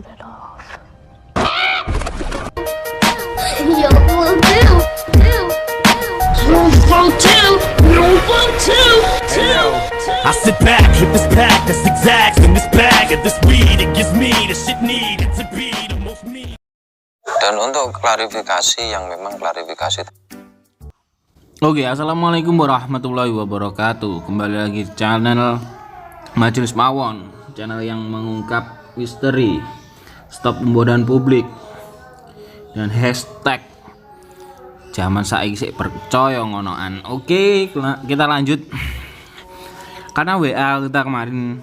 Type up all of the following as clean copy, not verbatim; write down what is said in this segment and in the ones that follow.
put it off. Yo, will do. I sit back with this pack that's exact in this bag of this weed. It gives me the shit needed to be the most me. Dan untuk klarifikasi yang memang klarifikasi. Oke, assalamualaikum warahmatullahi wabarakatuh. Kembali lagi di channel Majelis Mawon, channel yang mengungkap misteri, stop pembodohan publik, dan hashtag zaman saiki sik percaya ngonoan. Oke, kita lanjut. Karena WA kita kemarin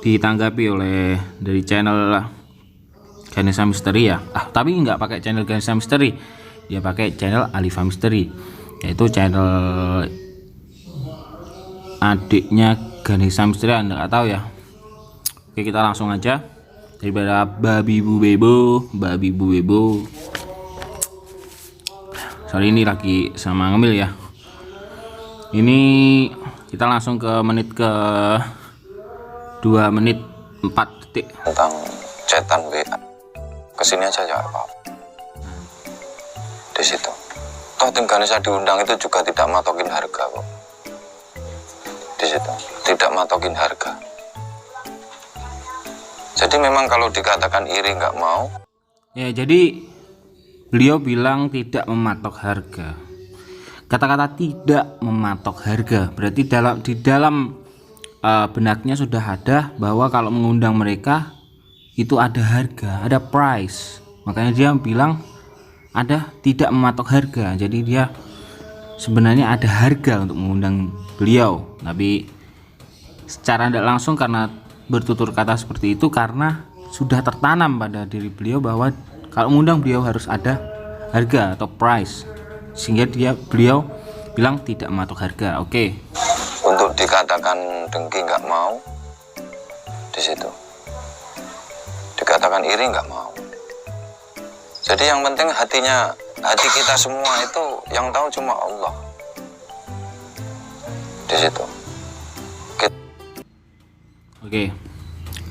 ditanggapi oleh dari channel Ganesha Misteri ya. Tapi nggak pakai channel Ganesha Misteri, dia pakai channel Alifa Misteri, yaitu channel adiknya Ganesha Misteri. Anda nggak tahu ya. Oke, kita langsung aja daripada babi bu bebo. Sorry, ini lagi sama ngemil ya. Ini kita langsung ke menit ke 2 menit 4 detik Tentang chatan WA. Kesini aja ya apa? Di situ. Toh tim Ganesha diundang itu juga tidak matokin harga kok. Di situ tidak matokin harga. Jadi memang kalau dikatakan iri nggak mau. ya. Jadi beliau bilang tidak mematok harga. Kata-kata tidak mematok harga berarti di dalam benaknya sudah ada bahwa kalau mengundang mereka itu ada harga, ada price. Makanya dia bilang ada tidak mematok harga. Jadi dia sebenarnya ada harga untuk mengundang beliau, tapi secara tidak langsung karena bertutur kata seperti itu karena sudah tertanam pada diri beliau bahwa kalau mengundang beliau harus ada harga atau price, sehingga beliau bilang tidak mematok harga. Oke. Untuk dikatakan dengki nggak mau. Di situ dikatakan iri nggak mau. Jadi yang penting hati kita semua itu yang tahu cuma Allah. Di situ. Oke.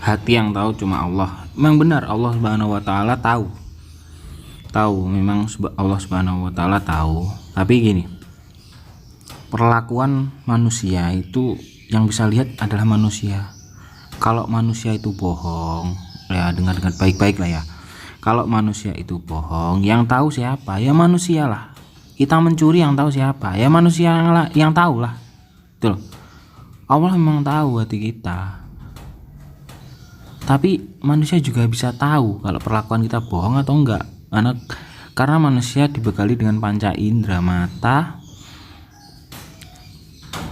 Hati yang tahu cuma Allah. Memang benar, Allah Subhanahu wa taala tahu. Memang Allah Subhanahu wa taala tahu. Tapi gini, perlakuan manusia itu yang bisa lihat adalah manusia. Kalau manusia itu bohong, ya dengar baik-baik lah ya. Kalau manusia itu bohong, yang tahu siapa? Ya manusia lah. Kita mencuri, yang tahu siapa? Ya manusia yang tahu lah. Betul. Allah memang tahu hati kita. Tapi manusia juga bisa tahu kalau perlakuan kita bohong atau enggak. Karena manusia dibekali dengan panca indera mata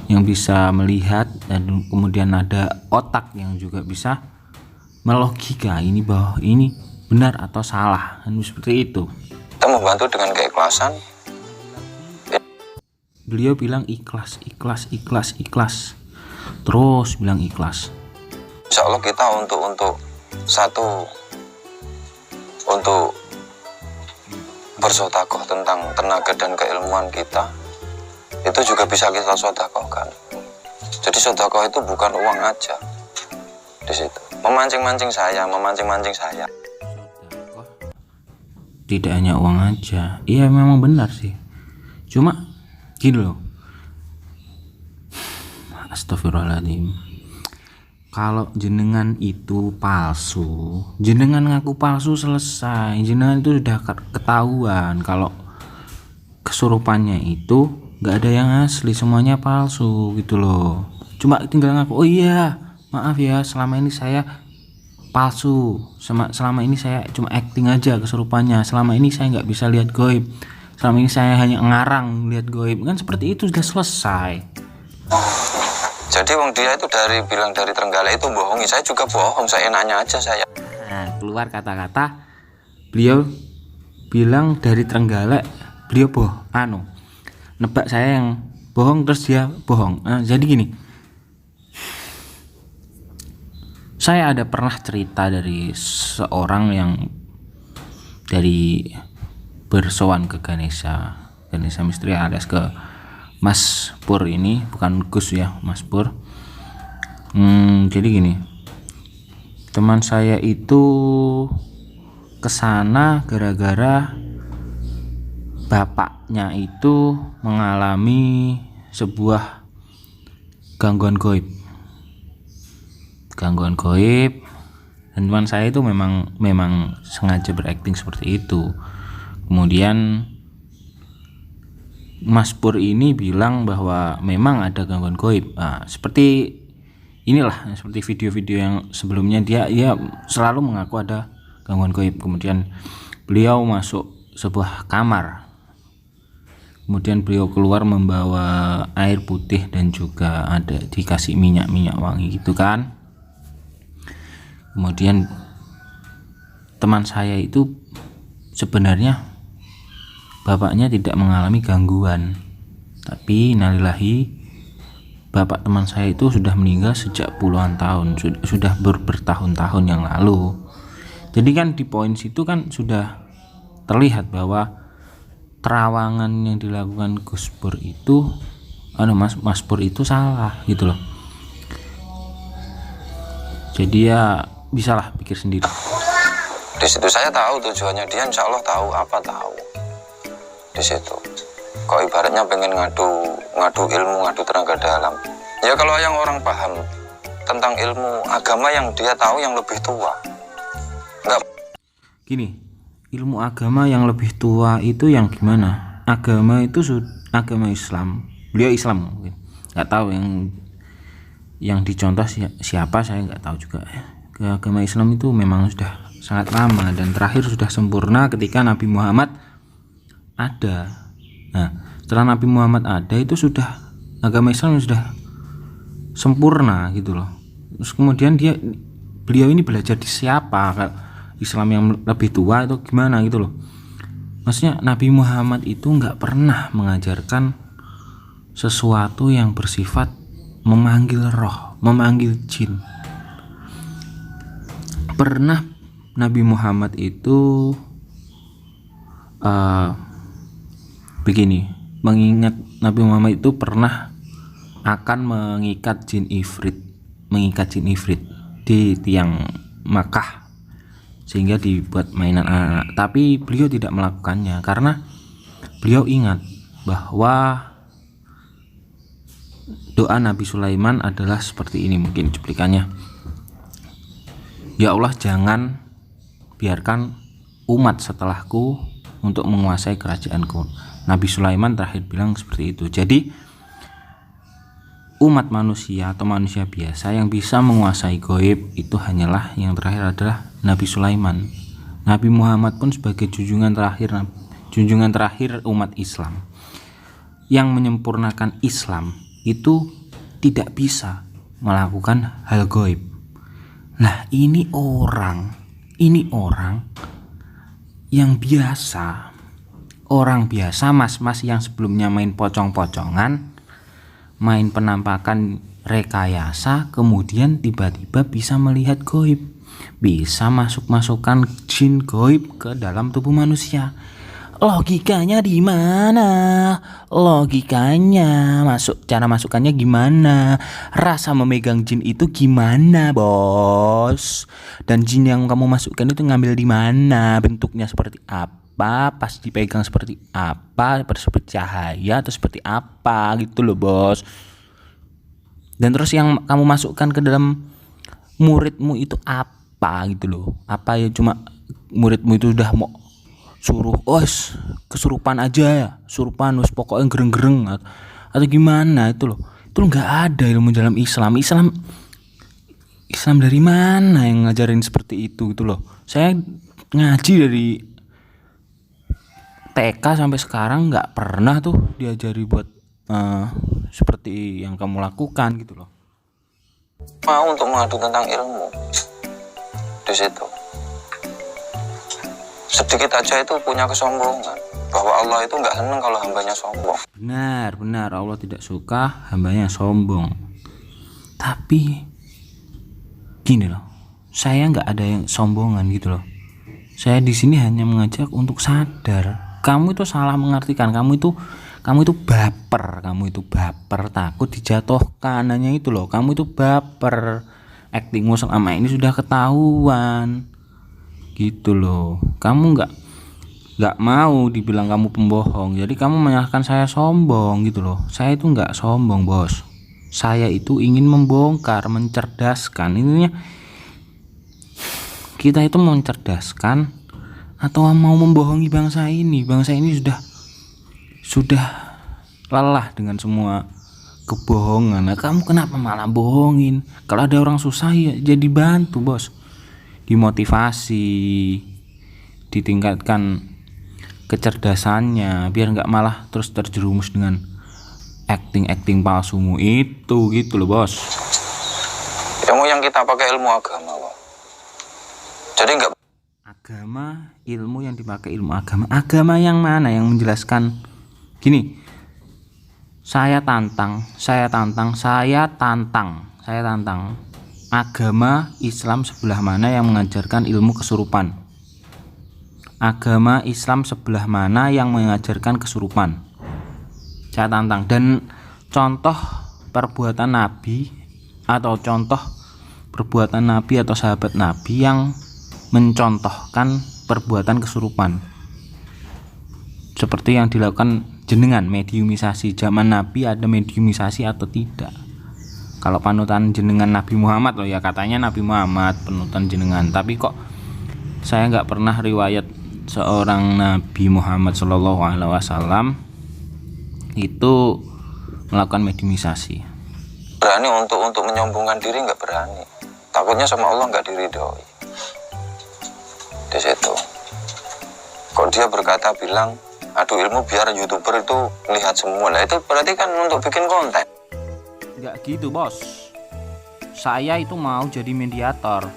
yang bisa melihat, dan kemudian ada otak yang juga bisa melogika ini bahwa ini benar atau salah, dan seperti itu. Kita membantu dengan keikhlasan. Beliau bilang ikhlas. Terus bilang ikhlas. Insya Allah kita untuk bersodakoh tentang tenaga dan keilmuan kita, itu juga bisa kita sodakohkan. Jadi sodakoh itu bukan uang aja. Di situ memancing-mancing saya. Tidak hanya uang aja. Iya memang benar sih. Cuma gini loh. Astagfirullahaladzim. Kalau jenengan itu palsu, jenengan ngaku palsu selesai. Jenengan itu sudah ketahuan kalau kesurupannya itu nggak ada yang asli, semuanya palsu gitu loh. Cuma tinggal ngaku, oh iya maaf ya, selama ini saya palsu, selama ini saya cuma acting aja kesurupannya, selama ini saya nggak bisa lihat goib, selama ini saya hanya ngarang lihat goib. Kan seperti itu, sudah selesai. Jadi wong dia itu bilang dari Trenggalek itu bohongi, saya juga bohong, saya enaknya aja saya. Nah, keluar kata-kata beliau bilang dari Trenggalek, beliau nebak saya yang bohong, terus dia bohong. Jadi gini, saya ada pernah cerita dari seorang yang dari bersowan ke Ganesha Misteri alias ke Mas Pur ini, bukan Gus ya, Mas Pur. Jadi gini, teman saya itu kesana gara-gara bapaknya itu mengalami sebuah gangguan goib dan teman saya itu memang sengaja berakting seperti itu. Kemudian Mas Pur ini bilang bahwa memang ada gangguan goib. Nah, seperti inilah, seperti video-video yang sebelumnya dia selalu mengaku ada gangguan goib. Kemudian beliau masuk sebuah kamar, kemudian beliau keluar membawa air putih dan juga ada dikasih minyak wangi gitu kan. Kemudian teman saya itu sebenarnya bapaknya tidak mengalami gangguan, tapi innalillahi, bapak teman saya itu sudah meninggal sejak puluhan tahun, sudah bertahun-tahun yang lalu. Jadi kan di poin situ kan sudah terlihat bahwa terawangan yang dilakukan Gus Pur itu, Mas Pur itu salah gitu loh. Jadi ya bisalah pikir sendiri. Di situ saya tahu tujuannya dia, insya Allah tahu di situ. Kok ibaratnya pengen ngadu ilmu, ngadu tenaga dalam. Ya kalau yang orang paham tentang ilmu agama yang dia tahu yang lebih tua. Enggak. Gini, ilmu agama yang lebih tua itu yang gimana? Agama itu agama Islam. Beliau Islam mungkin. Nggak tahu yang dicontoh siapa, saya nggak tahu juga. Agama Islam itu memang sudah sangat lama dan terakhir sudah sempurna ketika Nabi Muhammad ada. Nah, setelah Nabi Muhammad ada itu sudah agama Islam sudah sempurna gitu loh. Terus kemudian beliau ini belajar di siapa? Islam yang lebih tua itu gimana gitu loh. Maksudnya Nabi Muhammad itu nggak pernah mengajarkan sesuatu yang bersifat memanggil roh, memanggil jin. Pernah Nabi Muhammad itu begini, mengingat Nabi Muhammad itu pernah akan mengikat jin ifrit di tiang Makkah sehingga dibuat mainan anak-anak. Tapi beliau tidak melakukannya karena beliau ingat bahwa doa Nabi Sulaiman adalah seperti ini, mungkin cuplikannya. Ya Allah, jangan biarkan umat setelahku untuk menguasai kerajaanku. Nabi Sulaiman terakhir bilang seperti itu. Jadi umat manusia atau manusia biasa yang bisa menguasai goib itu hanyalah yang terakhir adalah Nabi Sulaiman. Nabi Muhammad pun sebagai junjungan terakhir umat Islam yang menyempurnakan Islam itu tidak bisa melakukan hal goib. Nah, ini orang yang biasa, orang biasa, mas-mas yang sebelumnya main pocong-pocongan, main penampakan rekayasa, kemudian tiba-tiba bisa melihat goib, bisa masukkan jin goib ke dalam tubuh manusia. Logikanya di mana? Logikanya cara masukkannya gimana? Rasa memegang jin itu gimana, bos? Dan jin yang kamu masukkan itu ngambil di mana? Bentuknya seperti apa? Pas dipegang seperti apa? Seperti cahaya atau seperti apa gitu loh, bos? Dan terus yang kamu masukkan ke dalam muridmu itu apa gitu loh? Apa ya cuma muridmu itu udah mau suruh kesurupan aja ya, surupan pokoknya gereng-gereng atau gimana itu loh. Itu nggak ada ilmu dalam Islam dari mana yang ngajarin seperti itu gitu loh. Saya ngaji dari TK sampai sekarang nggak pernah tuh diajari buat seperti yang kamu lakukan gitu loh. Mau untuk mengadu tentang ilmu di situ. Sedikit aja itu punya kesombongan bahwa Allah itu nggak senang kalau hambanya sombong. Benar, Allah tidak suka hambanya sombong. Tapi gini loh, saya nggak ada yang sombongan gitu loh. Saya di sini hanya mengajak untuk sadar. Kamu itu salah mengartikan. Kamu itu baper takut dijatuhkan, hanya itu loh. Kamu itu baper aktingmu selama ini sudah ketahuan gitu loh. Kamu nggak mau dibilang kamu pembohong, jadi kamu menyalahkan saya sombong gitu loh. Saya itu nggak sombong bos, saya itu ingin membongkar, mencerdaskan. Intinya kita itu mau mencerdaskan atau mau membohongi bangsa ini. Bangsa ini sudah lelah dengan semua kebohongan. Nah, kamu kenapa malah bohongin? Kalau ada orang susah ya jadi bantu bos, dimotivasi, ditingkatkan kecerdasannya biar nggak malah terus terjerumus dengan acting palsumu itu gitu loh bos. Ilmu yang kita pakai ilmu agama, Pak. Jadi nggak Agama, ilmu yang dipakai ilmu agama. Agama yang mana yang menjelaskan gini? Saya tantang. Agama Islam sebelah mana yang mengajarkan ilmu kesurupan? Agama Islam sebelah mana yang mengajarkan kesurupan? Saya tantang. Dan contoh perbuatan Nabi atau sahabat Nabi yang mencontohkan perbuatan kesurupan seperti yang dilakukan jenengan, mediumisasi. Zaman Nabi ada mediumisasi atau tidak? Kalau panutan jenengan Nabi Muhammad loh ya, katanya Nabi Muhammad panutan jenengan, tapi kok saya nggak pernah riwayat seorang Nabi Muhammad SAW itu melakukan mediumisasi. berani untuk menyombongkan diri, nggak berani. Takutnya sama Allah nggak diridhoi. Di situ. Kok dia berkata bilang, aduh ilmu biar YouTuber itu lihat semua. Nah itu berarti kan untuk bikin konten. Nggak gitu bos. Saya itu mau jadi mediator.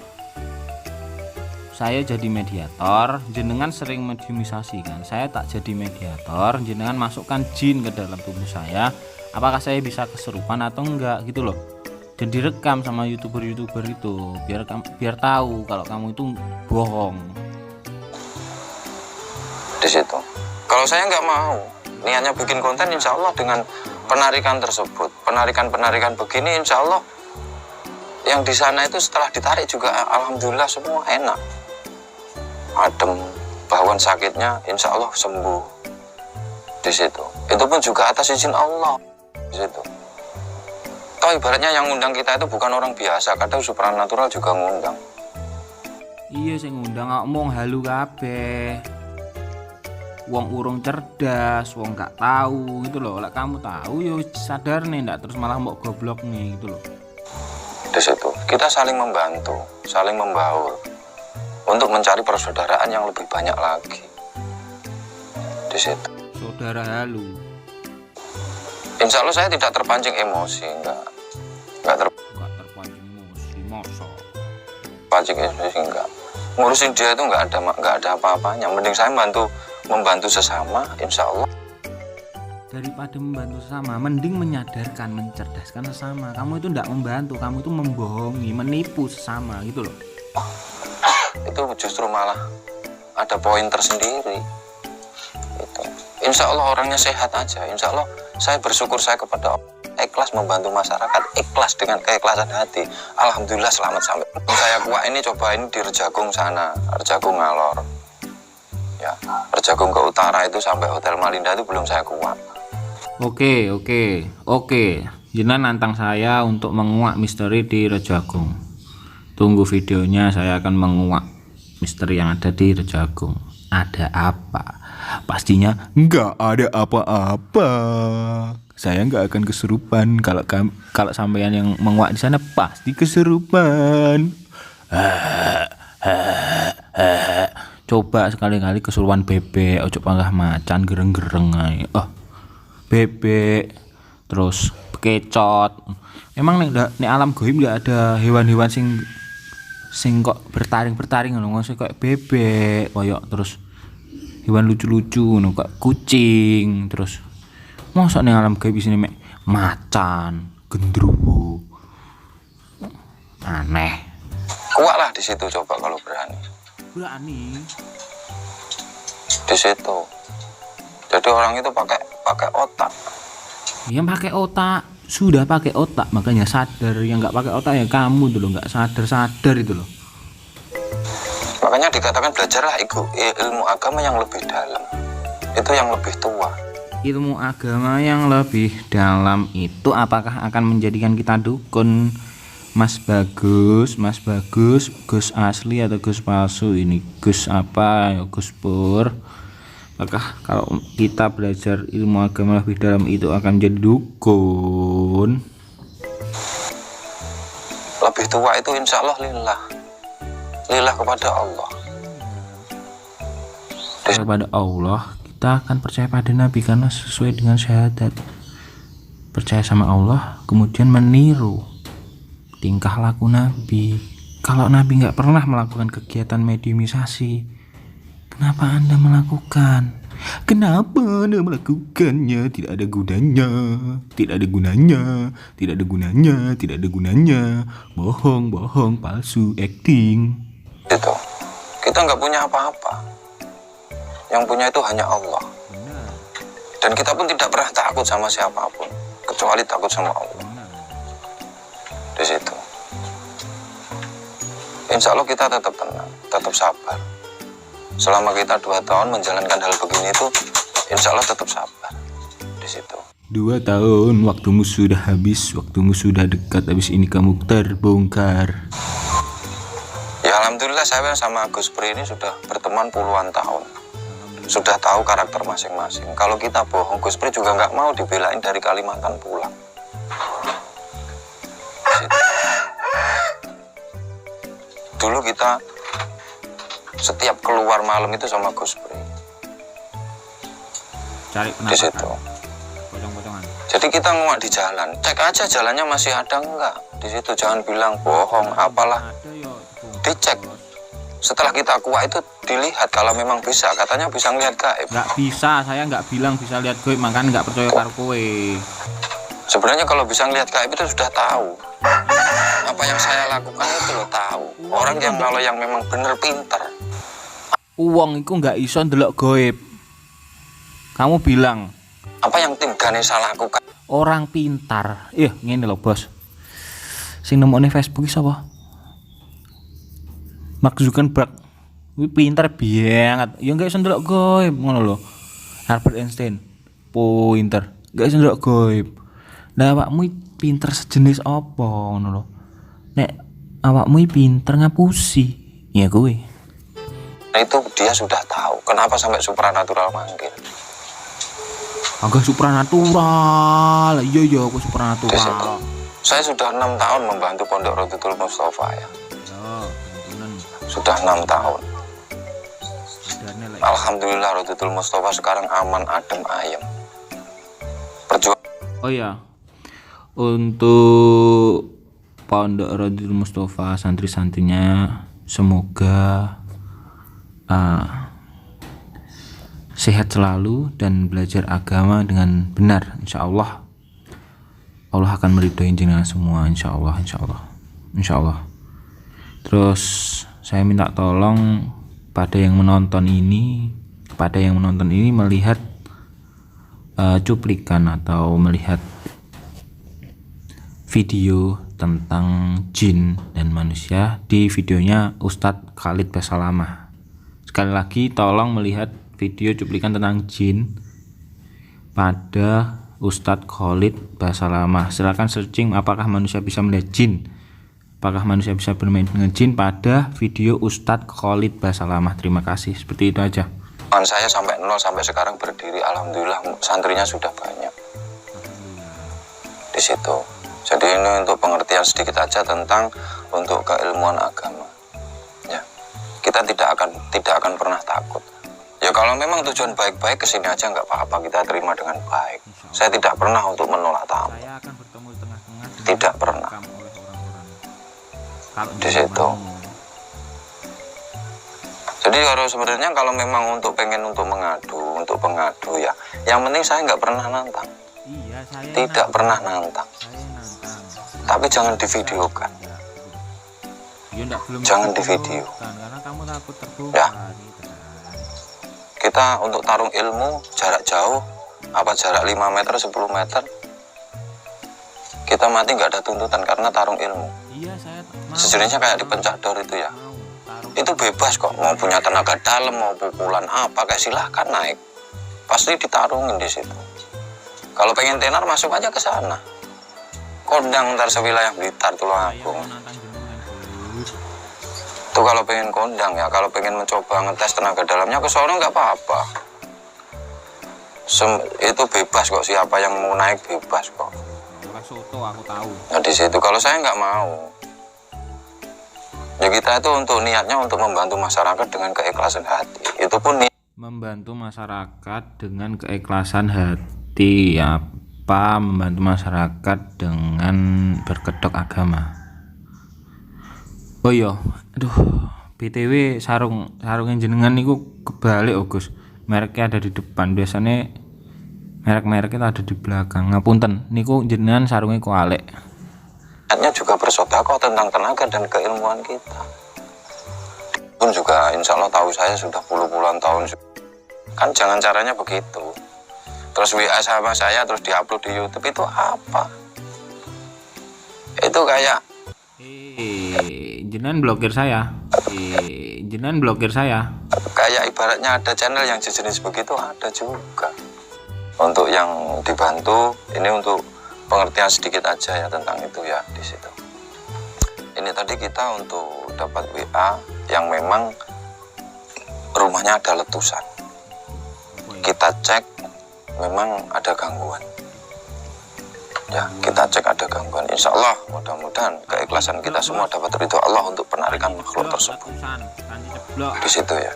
Jenengan sering mediumisasi kan, saya tak jadi mediator, jenengan masukkan jin ke dalam tubuh saya, apakah saya bisa kesurupan atau enggak gitu loh. Dan direkam sama youtuber itu biar tahu kalau kamu itu bohong. Di situ. Kalau saya nggak mau, niatnya bikin konten, insya Allah dengan penarikan tersebut, penarikan begini, insya Allah yang di sana itu setelah ditarik juga alhamdulillah semua enak. Adem, bahkan sakitnya insya Allah sembuh. Di situ. Itu pun juga atas izin Allah. Di situ. Toh ibaratnya yang ngundang kita itu bukan orang biasa, kadang supranatural juga ngundang. Iya saya ngundang ngomong halu kabeh. Wong urung cerdas, wong gak tahu gitu loh. Lah kamu tahu yo sadar nih, ndak terus malah mau goblok nih gitu loh. Di situ. Kita saling membantu, saling membaur. Untuk mencari persaudaraan yang lebih banyak lagi. Di situ. Saudara halu. Insya Allah saya tidak terpancing emosi, enggak terpancing emosi, mosok. Terpancing emosi enggak. Ngurusin dia itu enggak ada apa-apanya. Mending saya membantu sesama, insya Allah. Daripada membantu sesama, mending menyadarkan, mencerdaskan sesama. Kamu itu enggak membantu, kamu itu membohongi, menipu sesama gitu loh. Itu justru malah ada poin tersendiri. Itu. Insya Allah orangnya sehat aja. Insya Allah saya bersyukur saya kepada Allah. Ikhlas membantu masyarakat, ikhlas dengan keikhlasan hati. Alhamdulillah selamat sampai. Saya kuat ini coba ini di Rejagung sana, Rejagung Ngalor. Ya, Rejagung ke utara itu sampai Hotel Malinda itu belum saya kuat. Oke. Jenengan nantang saya untuk menguak misteri di Rejagung. Tunggu videonya, saya akan menguak misteri yang ada di Rejagung. Ada apa? Pastinya nggak ada apa-apa. Saya nggak akan kesurupan. Kalau sampean yang menguak di sana pasti kesurupan. Coba sekali-kali kesurupan bebek, ojo panggah macan gereng-gereng ae. Bebek terus bekecot. Emang nek alam gaib nggak ada hewan-hewan sing kok bertaring ngono kayak bebek, koyok terus hewan lucu-lucu ngono kayak kucing, terus mosok ning alam gaib isine mek macan, gendruwo. Aneh. Kuat lah di situ coba kalau berani. Di situ. Jadi orang itu pakai otak. Iya pakai otak. sudah pakai otak makanya sadar. Yang nggak pakai otak ya kamu tuh loh, nggak sadar itu loh. Makanya dikatakan belajarlah ilmu agama yang lebih dalam, itu yang lebih tua. Ilmu agama yang lebih dalam itu apakah akan menjadikan kita dukun? Mas Bagus, Gus asli atau Gus palsu ini? Gus apa? Gus Pur. Apakah kalau kita belajar ilmu agama lebih dalam itu akan menjadi dukun? Lebih tua itu insya Allah lillah kepada Allah. Kepada Allah, kita akan percaya pada Nabi karena sesuai dengan syahadat. Percaya sama Allah, kemudian meniru tingkah laku Nabi. Kalau Nabi nggak pernah melakukan kegiatan mediumisasi, kenapa Anda melakukan? Kenapa Anda melakukannya? Tidak ada gunanya. Bohong, palsu, acting. Itu kita nggak punya apa-apa. Yang punya itu hanya Allah. Dan kita pun tidak pernah takut sama siapapun, kecuali takut sama Allah. Di situ insya Allah kita tetap tenang, tetap sabar. Selama kita 2 tahun menjalankan hal begini itu insya Allah tetap sabar. Di situ 2 tahun, waktumu sudah habis, waktumu sudah dekat, habis ini kamu terbongkar. ya alhamdulillah saya sama Gus Pri ini sudah berteman puluhan tahun, sudah tahu karakter masing-masing. Kalau kita bohong, Gus Pri juga nggak mau dibelain dari Kalimantan pulang. Dulu kita setiap keluar malam itu sama Gus Pri. Cari Di situ. pocong-pocongan. Jadi kita nguak di jalan, cek aja jalannya masih ada enggak. Di situ jangan bilang bohong, apalah. Dicek. Setelah kita kuat itu dilihat kalau memang bisa. Katanya bisa ngelihat gaib. Nggak bisa, saya nggak bilang bisa lihat gaib, makanya nggak percaya karo kowe. Sebenarnya kalau bisa ngelihat gaib itu sudah tahu. Apa yang saya lakukan itu lo tahu. Orang yang kalau yang memang bener pinter. Uang itu nggak iso ndelok gaib. Kamu bilang Apa yang tim Ganesha lakukan? orang pintar. Ngene lho, Bos. Sing nemokne Facebook iki sapa? Mark Zuckerberg. Kuwi pintar banget. Ya nggak iso ndelok gaib ngono lho. Albert Einstein pinter, nggak iso ndelok gaib. Lah awakmu pinter sejenis apa ngono lho. Nek awakmu pinter ngapusi, ya kowe. Nah, itu dia sudah tahu. Kenapa sampai supranatural manggil? Agak supranatural. Iya aku Di situ. supranatural. Saya sudah 6 tahun membantu Pondok Rodotul Mustafa ya. Sudah 6 tahun. Alhamdulillah Rodotul Mustafa sekarang aman, adem, ayem. Oh iya. Untuk Pondok Rodotul Mustafa santri-santrinya semoga sehat selalu dan belajar agama dengan benar. Insya Allah Allah akan meridhoi jenengan semua. Insya Allah. Terus saya minta tolong kepada yang menonton ini melihat cuplikan atau melihat video tentang jin dan manusia di videonya Ustadz Khalid Basalamah. Sekali lagi tolong melihat video cuplikan tentang jin pada Ustadz Khalid Basalamah. Silakan searching apakah manusia bisa melihat jin, apakah manusia bisa bermain dengan jin pada video Ustadz Khalid Basalamah. Terima kasih, seperti itu aja. Saya sampai 0 sampai sekarang berdiri, alhamdulillah santrinya sudah banyak. Di situ. Jadi ini untuk pengertian sedikit aja tentang untuk keilmuan agama. Ya. Kita tidak akan pernah takut. Ya kalau memang tujuan baik-baik kesini aja nggak apa-apa, kita terima dengan baik. Saya tidak pernah untuk menolak tamu. Saya akan bertemu di tengah-tengah. Tidak pernah. Di situ. Jadi kalau sebenarnya kalau memang untuk pengen untuk pengadu ya, yang penting saya nggak pernah nantang. Iya, saya Tidak pernah nantang. Tapi jangan divideokan. Jangan divideo. Karena kamu takut terbongkar. Ya. Kita untuk tarung ilmu jarak jauh, apa jarak 5 meter, 10 meter, kita mati nggak ada tuntutan karena tarung ilmu. Iya, saya mau. Sejenisnya kayak di pencador itu ya. Mau tarung. Itu bebas kok, mau punya tenaga dalam, mau pukulan apa, kayak silahkan naik. Pasti ditarungin di situ. Kalau pengen tenar masuk aja ke sana. Kondang ntar sewilayah Blitar, Tulungagung. Tuh kalau pengen kondang ya, kalau pengen mencoba ngetes tenaga dalamnya ke sono nggak apa-apa. Itu bebas kok, siapa yang mau naik bebas kok. Soto aku tahu. Nah di situ kalau saya nggak mau. Ya kita itu untuk niatnya untuk membantu masyarakat dengan keikhlasan hati. Itu pun Membantu masyarakat dengan keikhlasan hati. Apa membantu masyarakat dengan berkedok agama? Oh iya, aduh, BTW sarungnya jenengan niku kebalik oh Gus. Mereknya ada di depan. Biasanya merek-mereknya ada di belakang. Ngapunten, niku jenengan sarungnya kualek. niatnya juga bersedekah tentang tenaga dan keilmuan kita. Pun juga insya Allah tahu saya sudah puluhan tahun. Kan jangan caranya begitu. Terus WA sama saya terus diupload di YouTube itu apa? Itu kayak jenengan blokir saya. Jenengan blokir saya. Kayak ibaratnya ada channel yang sejenis begitu ada juga. Untuk yang dibantu ini untuk pengertian sedikit aja ya tentang itu ya di situ. Ini tadi kita untuk dapat WA yang memang rumahnya ada letusan. Kita cek memang ada gangguan. Ya, kita cek ada gangguan. Insya Allah mudah-mudahan keikhlasan kita semua dapat ridho Allah untuk penarikan makhluk tersebut. Di situ ya.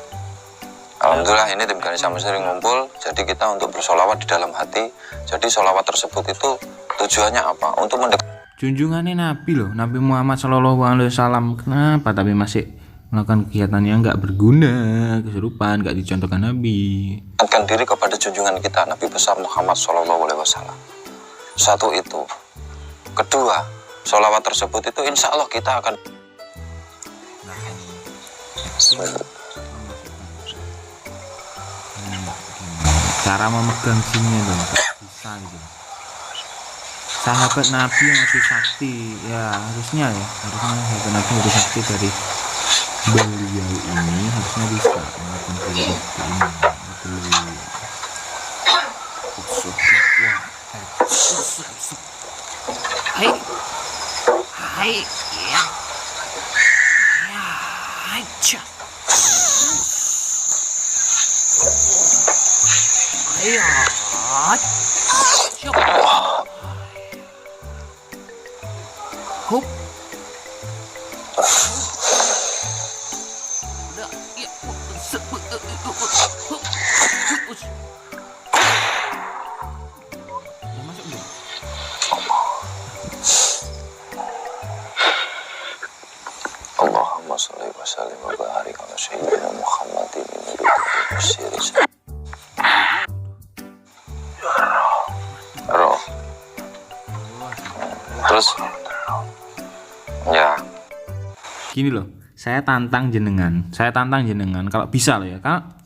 Alhamdulillah ini tim Ganesha sering ngumpul. Jadi kita untuk bersolawat di dalam hati. Jadi solawat tersebut itu tujuannya apa? Untuk mendekat. Junjungannya Nabi loh, Nabi Muhammad SAW. Kenapa tapi masih melakukan kegiatan yang nggak berguna, kesurupan, nggak dicontohkan Nabi. Mendekatkan diri kepada junjungan kita Nabi besar Muhammad SAW. Satu itu. Kedua, solawat tersebut itu insya Allah kita akan. Cara memegang jinnya dong, bisa gitu. Sahabat Nabi yang lebih sakti, ya harusnya sahabat Nabi lebih sakti dari beliau ini harusnya bisa melakukan ini. Hai, ya, hai, Hup. Allahumma sholli wa sallim wa barik ala sayyidina Muhammadin Roh. Terus ya Gini loh, saya tantang jenengan kalau bisa loh ya.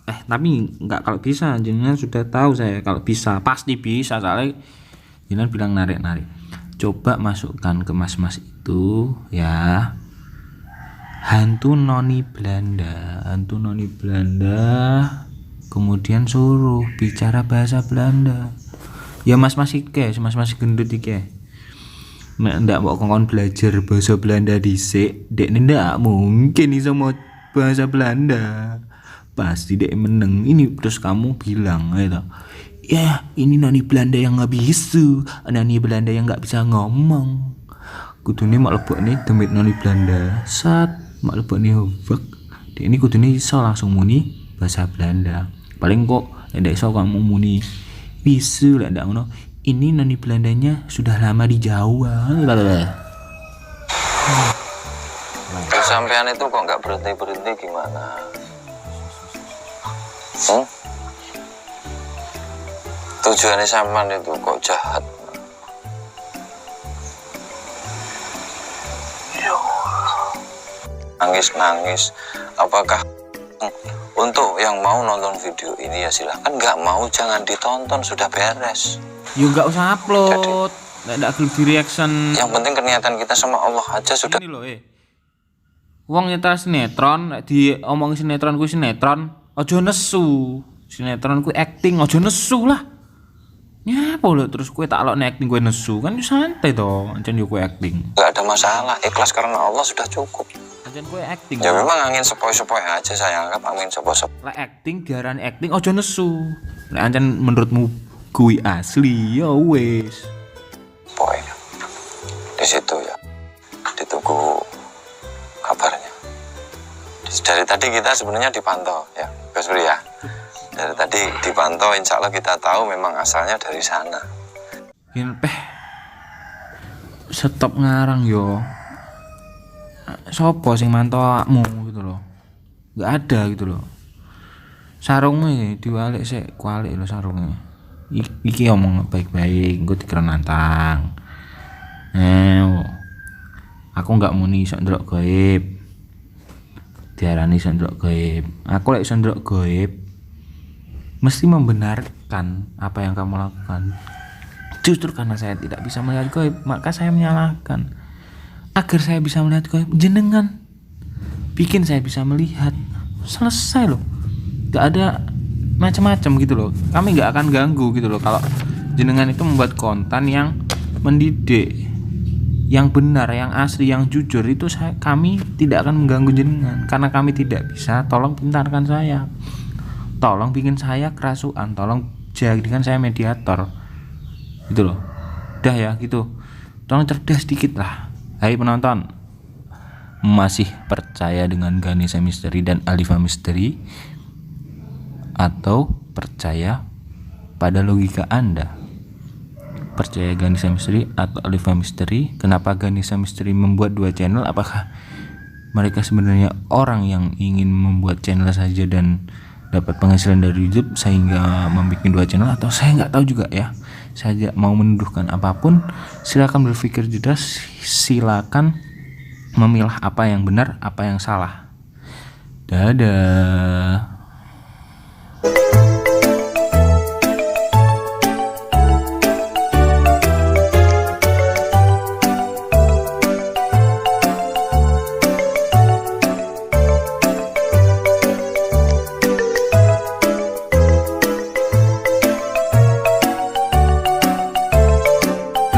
Tapi nggak kalau bisa, jenengan sudah tahu saya kalau bisa pasti bisa, soalnya jenengan bilang narik. Coba masukkan ke mas-mas itu ya, hantu noni Belanda, kemudian suruh bicara bahasa Belanda. Ya mas-mas gendut iki. Nek ndak mau kon belajar bahasa Belanda dhisik, dek ndak mungkin iso mau bahasa Belanda. Pasti dek meneng. Ini terus kamu bilang gitu. Ya, ini noni Belanda yang nggak bisa, noni Belanda yang nggak bisa ngomong. Kudune mak lebokne demit noni Belanda. Mak lebokne hobak. Dek ini kudune iso langsung muni bahasa Belanda. Paling kok ndak iso kamu muni bisu lek ndak ngono. Ini noni Belandanya sudah lama di Jawa. Sampean itu kok nggak berhenti gimana? Tujuannya sampean itu kok jahat? Nangis. Apakah untuk yang mau nonton video ini ya silahkan, nggak mau jangan ditonton, sudah beres. Yuk nggak usah upload. ndak gelem di reaction. Yang penting niatan kita sama Allah aja sudah. Ini lho wong nyetel sinetron, nek diomongi sinetron kuwi sinetron, aja nesu. Sinetron kuwi acting, aja nesu lah. Nyapa lho terus kowe tak lokne acting kowe nesu, kan yo santai to, ancen yo kowe acting. Gak ada masalah, ikhlas karena Allah sudah cukup. Ancen kowe acting. Ya memang angin sepoi-sepoi aja saya anggap angin sepoi-sepoi. Lek acting diarani acting, aja nesu. Lek ancen menurutmu kuwi asli, ya wis. Di situ ya, ditunggu kabarnya. Dari tadi kita sebenarnya dipantau ya, Gus Bri ya. Dari tadi dipantau, insya Allah kita tahu memang asalnya dari sana. Gini stop ngarang yo. Sopo sing mantau awakmu gitu loh. Gak ada gitu loh. Sarungnya diwalik sik, kualik lo sarungnya. Iki omong baik-baik, gue dikira nantang. Aku nggak muni iso ndelok gaib. Diarani iso ndelok gaib. Aku lek iso ndelok gaib mesti membenarkan apa yang kamu lakukan. Justru karena saya tidak bisa melihat gaib, maka saya menyalahkan. Agar saya bisa melihat gaib, jenengan bikin saya bisa melihat. Selesai loh. Gak ada macam-macam gitu loh. Kami nggak akan ganggu gitu loh kalau jenengan itu membuat konten yang mendidik, yang benar, yang asli, yang jujur. Itu kami tidak akan mengganggu jenengan karena kami tidak bisa. Tolong pintarkan saya, tolong bikin saya kerasukan, tolong jadikan saya mediator gitu loh. Udah ya gitu, tolong cerdas dikit lah. Hai penonton, masih percaya dengan Ganesha Misteri dan Alifa Misteri atau percaya pada logika Anda? Percaya Ganesha Misteri atau Alifa Misteri? Kenapa Ganesha Misteri membuat 2 channel? Apakah mereka sebenarnya orang yang ingin membuat channel saja dan dapat penghasilan dari YouTube sehingga membuat 2 channel? Atau saya nggak tahu juga ya. Saya mau menuduhkan apapun, silakan berpikir cerdas, silakan memilah apa yang benar, apa yang salah. Dadah.